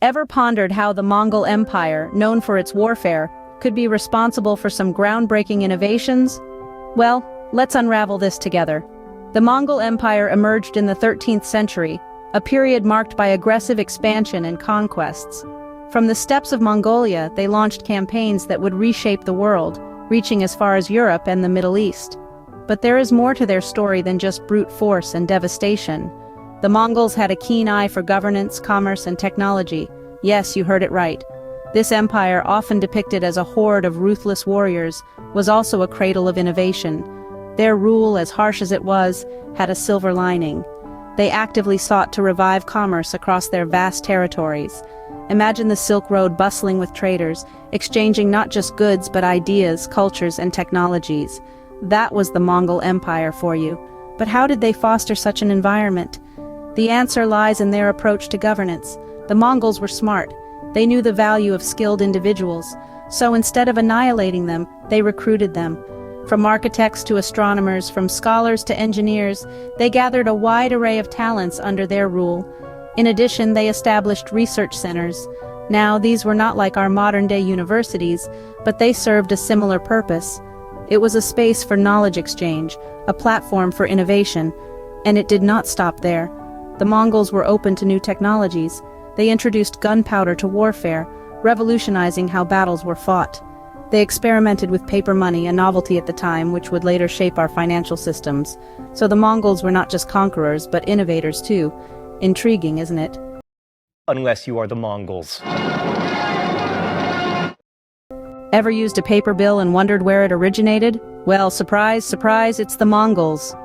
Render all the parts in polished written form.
Ever pondered how the Mongol Empire, known for its warfare, could be responsible for some groundbreaking innovations? Well, let's unravel this together. The Mongol Empire emerged in the 13th century, a period marked by aggressive expansion and conquests. From the steppes of Mongolia, they launched campaigns that would reshape the world, reaching as far as Europe and the Middle East. But there is more to their story than just brute force and devastation. The Mongols had a keen eye for governance, commerce, and technology. Yes, you heard it right. This empire, often depicted as a horde of ruthless warriors, was also a cradle of innovation. Their rule, as harsh as it was, had a silver lining. They actively sought to revive commerce across their vast territories. Imagine the Silk Road bustling with traders, exchanging not just goods but ideas, cultures, and technologies. That was the Mongol Empire for you. But how did they foster such an environment? The answer lies in their approach to governance. The Mongols were smart. They knew the value of skilled individuals. So instead of annihilating them, they recruited them. From architects to astronomers, from scholars to engineers, they gathered a wide array of talents under their rule. In addition, they established research centers. Now, these were not like our modern-day universities, but they served a similar purpose. It was a space for knowledge exchange, a platform for innovation. And it did not stop there. The Mongols were open to new technologies. They introduced gunpowder to warfare, revolutionizing how battles were fought. They experimented with paper money, a novelty at the time which would later shape our financial systems. So the Mongols were not just conquerors, but innovators too. Intriguing, isn't it? Unless you are the Mongols. Ever used a paper bill and wondered where it originated? Well, surprise, surprise, it's the Mongols.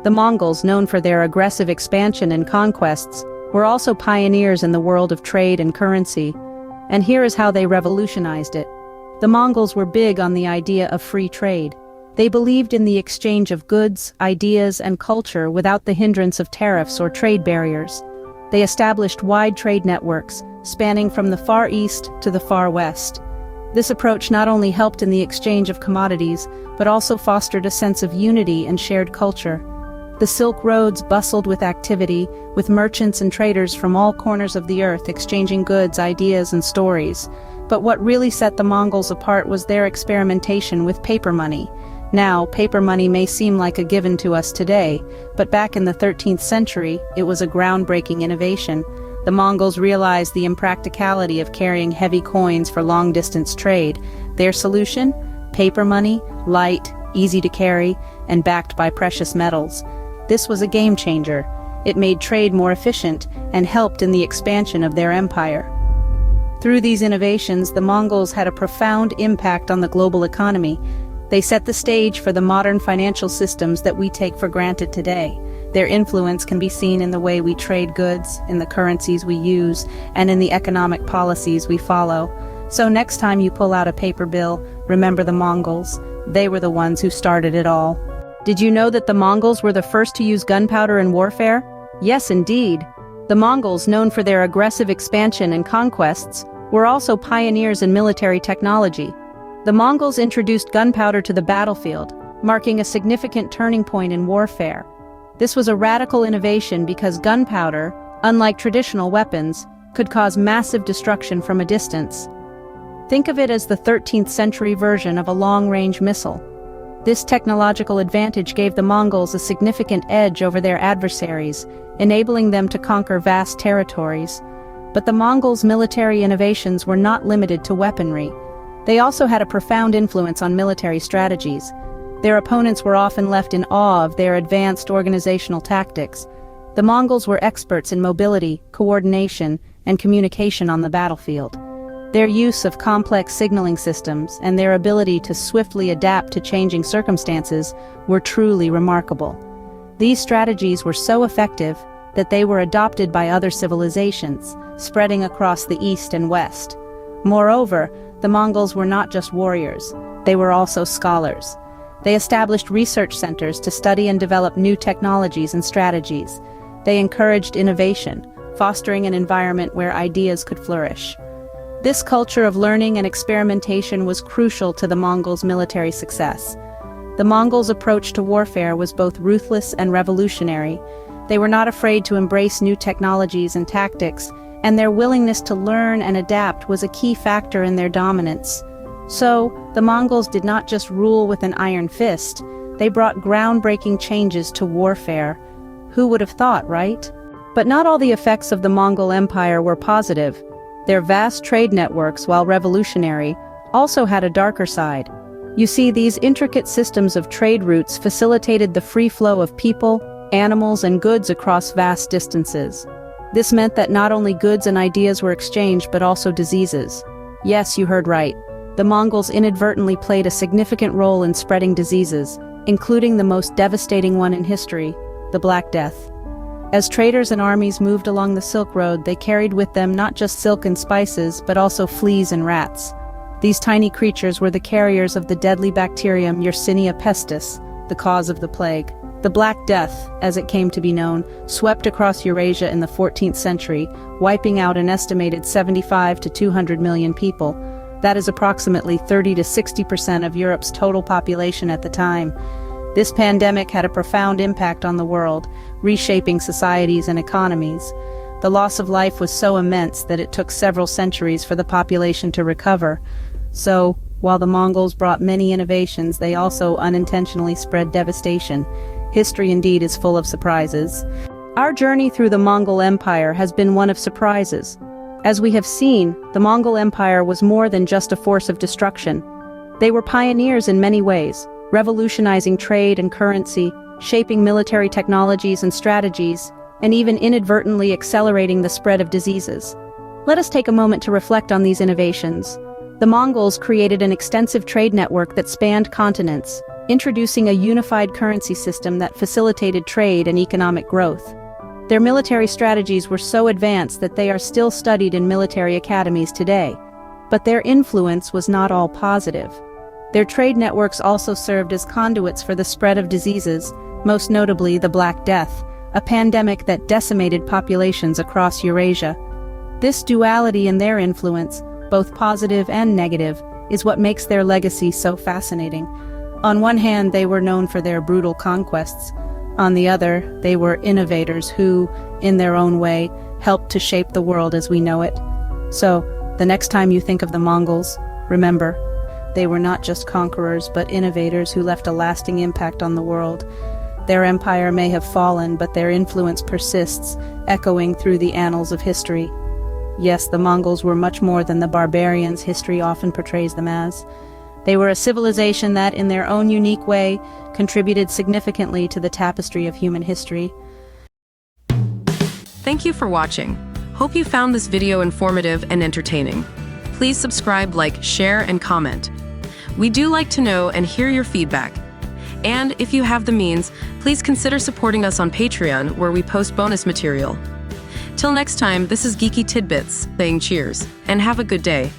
The Mongols, known for their aggressive expansion and conquests, were also pioneers in the world of trade and currency. And here is how they revolutionized it. The Mongols were big on the idea of free trade. They believed in the exchange of goods, ideas, and culture without the hindrance of tariffs or trade barriers. They established wide trade networks, spanning from the Far East to the Far West. This approach not only helped in the exchange of commodities, but also fostered a sense of unity and shared culture. The Silk Roads bustled with activity, with merchants and traders from all corners of the earth exchanging goods, ideas, and stories. But what really set the Mongols apart was their experimentation with paper money. Now, paper money may seem like a given to us today, but back in the 13th century, it was a groundbreaking innovation. The Mongols realized the impracticality of carrying heavy coins for long-distance trade. Their solution? Paper money, light, easy to carry, and backed by precious metals. This was a game changer. It made trade more efficient and helped in the expansion of their empire. Through these innovations, the Mongols had a profound impact on the global economy. They set the stage for the modern financial systems that we take for granted today. Their influence can be seen in the way we trade goods, in the currencies we use, and in the economic policies we follow. So next time you pull out a paper bill, remember the Mongols. They were the ones who started it all. Did you know that the Mongols were the first to use gunpowder in warfare? Yes, indeed. The Mongols, known for their aggressive expansion and conquests, were also pioneers in military technology. The Mongols introduced gunpowder to the battlefield, marking a significant turning point in warfare. This was a radical innovation because gunpowder, unlike traditional weapons, could cause massive destruction from a distance. Think of it as the 13th century version of a long-range missile. This technological advantage gave the Mongols a significant edge over their adversaries, enabling them to conquer vast territories. But the Mongols' military innovations were not limited to weaponry. They also had a profound influence on military strategies. Their opponents were often left in awe of their advanced organizational tactics. The Mongols were experts in mobility, coordination, and communication on the battlefield. Their use of complex signaling systems and their ability to swiftly adapt to changing circumstances were truly remarkable. These strategies were so effective that they were adopted by other civilizations, spreading across the East and West. Moreover, the Mongols were not just warriors, they were also scholars. They established research centers to study and develop new technologies and strategies. They encouraged innovation, fostering an environment where ideas could flourish. This culture of learning and experimentation was crucial to the Mongols' military success. The Mongols' approach to warfare was both ruthless and revolutionary. They were not afraid to embrace new technologies and tactics, and their willingness to learn and adapt was a key factor in their dominance. So, the Mongols did not just rule with an iron fist, they brought groundbreaking changes to warfare. Who would have thought, right? But not all the effects of the Mongol Empire were positive. Their vast trade networks, while revolutionary, also had a darker side. You see, these intricate systems of trade routes facilitated the free flow of people, animals, and goods across vast distances. This meant that not only goods and ideas were exchanged but also diseases. Yes, you heard right. The Mongols inadvertently played a significant role in spreading diseases, including the most devastating one in history, the Black Death. As traders and armies moved along the Silk Road, they carried with them not just silk and spices, but also fleas and rats. These tiny creatures were the carriers of the deadly bacterium Yersinia pestis, the cause of the plague. The Black Death, as it came to be known, swept across Eurasia in the 14th century, wiping out an estimated 75 to 200 million people. That is approximately 30 to 60% of Europe's total population at the time. This pandemic had a profound impact on the world, reshaping societies and economies. The loss of life was so immense that it took several centuries for the population to recover. So, while the Mongols brought many innovations, they also unintentionally spread devastation. History indeed is full of surprises. Our journey through the Mongol Empire has been one of surprises. As we have seen, the Mongol Empire was more than just a force of destruction. They were pioneers in many ways, revolutionizing trade and currency, shaping military technologies and strategies, and even inadvertently accelerating the spread of diseases. Let us take a moment to reflect on these innovations. The Mongols created an extensive trade network that spanned continents, introducing a unified currency system that facilitated trade and economic growth. Their military strategies were so advanced that they are still studied in military academies today. But their influence was not all positive. Their trade networks also served as conduits for the spread of diseases, most notably the Black Death, a pandemic that decimated populations across Eurasia. This duality in their influence, both positive and negative, is what makes their legacy so fascinating. On one hand, they were known for their brutal conquests. On the other, they were innovators who, in their own way, helped to shape the world as we know it. So, the next time you think of the Mongols, remember, they were not just conquerors but innovators who left a lasting impact on the world. Their empire may have fallen, but their influence persists, echoing through the annals of history. Yes, the Mongols were much more than the barbarians history often portrays them as. They were a civilization that, in their own unique way, contributed significantly to the tapestry of human history. Thank you for watching. Hope you found this video informative and entertaining. Please subscribe, like, share, and comment. We do like to know and hear your feedback. And if you have the means, please consider supporting us on Patreon, where we post bonus material. Till next time, this is Geeky Tidbits, saying cheers, and have a good day.